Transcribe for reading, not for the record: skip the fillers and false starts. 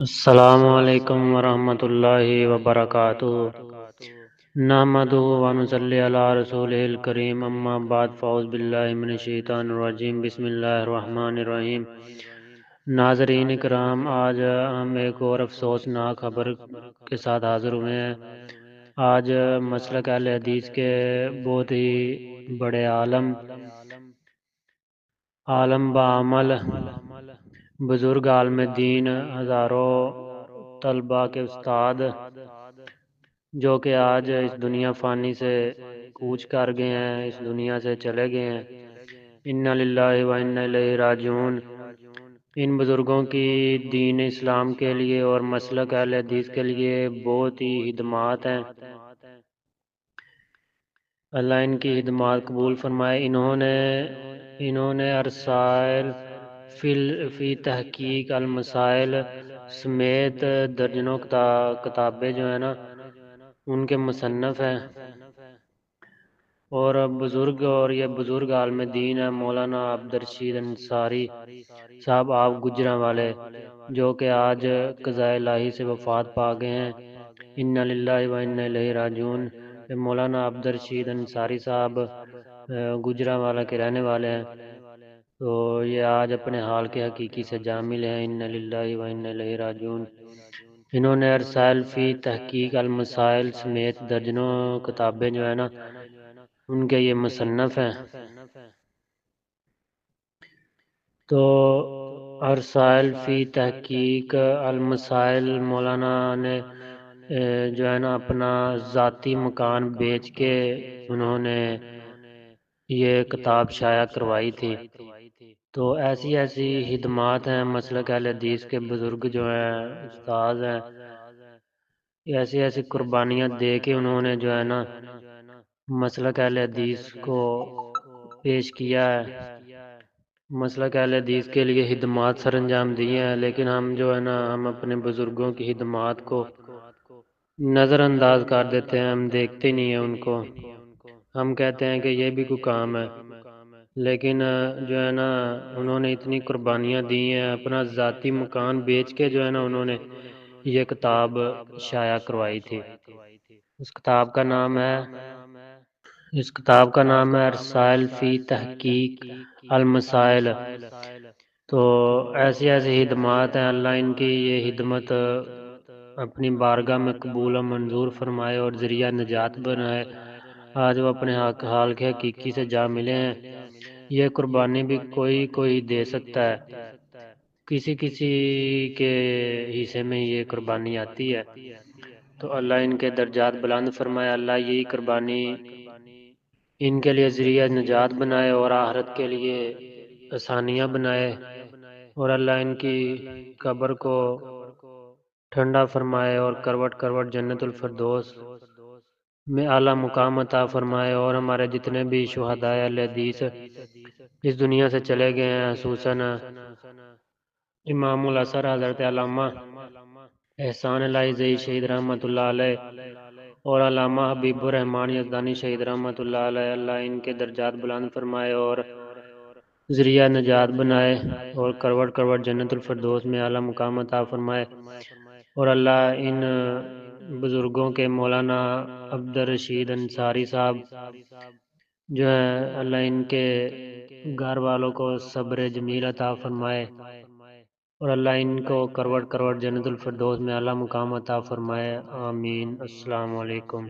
السلام علیکم ورحمۃ اللہ وبرکاتہ۔ نحمدہ ونصلی علی رسولہ الکریم، اما بعد فاعوذ باللہ من الشیطان الرجیم، بسم اللہ الرحمن الرحیم۔ ناظرین کرام، آج ہم ایک اور افسوسناک خبر کے ساتھ حاضر ہوئے ہیں۔ آج مسلک اہل حدیث کے بہت ہی بڑے عالم بعمل بزرگ عالم دین، ہزاروں طلباء کے استاد، جو کہ آج اس دنیا فانی سے کوچ کر گئے ہیں، اس دنیا سے چلے گئے ہیں۔ انا للہ و انا الیہ راجعون۔ ان بزرگوں کی دین اسلام کے لیے اور مسلک اہل حدیث کے لیے بہت ہی خدمات ہیں۔ اللہ ان کی خدمات قبول فرمائے۔ انہوں نے ارسائل فی تحقیق المسائل سمیت درجنوں کتابیں جو ہیں نا ان کے مصنف ہیں، اور یہ بزرگ عالم دین ہے مولانا عبدالرشید انصاری صاحب آپ گجرانوالے، جو کہ آج قضاء الہی سے وفات پا گئے ہیں۔ انا للہ و انا الیہ راجعون۔ مولانا عبدالرشید انصاری صاحب گجرانوالہ کے رہنے والے ہیں، تو یہ آج اپنے حال کے حقیقی سے جامل ہیں۔ انا للہ و انا الیہ راجعون۔ انہوں نے ارسائل فی تحقیق المسائل سمیت درجنوں کتابیں جو ہے نا ان کے یہ مصنف ہیں۔ تو ارسائل فی تحقیق المسائل، مولانا نے جو ہے نا اپنا ذاتی مکان بیچ کے انہوں نے یہ کتاب شائع کروائی تھی۔ تو ایسی خدمات ہیں مسلک اہل حدیث کے بزرگ جو ہیں استاد ہیں، ایسی قربانیاں دے کے انہوں نے جو ہے نا مسلک اہل حدیث کو پیش کیا ہے، مسلک اہل حدیث کے لیے خدمات سر انجام دیے ہیں۔ لیکن ہم جو ہے نا ہم اپنے بزرگوں کی خدمات کو نظر انداز کر دیتے ہیں، ہم دیکھتے نہیں ہیں ان کو، ہم کہتے ہیں کہ یہ بھی کوئی کام ہے۔ لیکن جو ہے نا انہوں نے اتنی قربانیاں دی ہیں، اپنا ذاتی مکان بیچ کے جو ہے نا انہوں نے یہ کتاب شائع کروائی تھی۔ اس کتاب کا نام ہے ارسائل فی تحقیق المسائل۔ تو ایسی خدمات ہیں، اللہ ان کی یہ خدمت اپنی بارگاہ میں قبول و منظور فرمائے اور ذریعہ نجات بنائے۔ آج وہ اپنے حال کے حقیقی سے جا ملے ہیں۔ یہ قربانی بھی کوئی دے سکتا ہے، کسی کے حصے میں یہ قربانی آتی ہے، تو اللہ ان کے درجات بلند فرمائے۔ اللہ یہی قربانی ان کے لیے ذریعہ نجات بنائے اور آخرت کے لیے آسانیاں بنائے، اور اللہ ان کی قبر کو ٹھنڈا فرمائے اور کروٹ کروٹ جنت الفردوس میں اعلیٰ مقام عطا فرمائے۔ اور ہمارے جتنے بھی شہداء اہل حدیث اس دنیا سے چلے گئے ہیں، خصوصاً امام الاثر حضرت علامہ احسان الہی زئی شہید رحمۃ اللہ علیہ اور علامہ حبیب الرحمان یزدانی شہید رحمۃ اللہ علیہ، اللہ ان کے درجات بلند فرمائے اور ذریعہ نجات بنائے اور کروٹ کروٹ جنت الفردوس میں اعلیٰ مقام عطا فرمائے۔ اور اللہ ان بزرگوں کے مولانا عبدالرشید انصاری صاحب جو ہیں، اللہ ان کے گھر والوں کو صبر جمیل عطا فرمائے، اور اللہ ان کو کروٹ کروٹ جنت الفردوس میں اعلیٰ مقام عطا فرمائے، آمین۔ السلام علیکم۔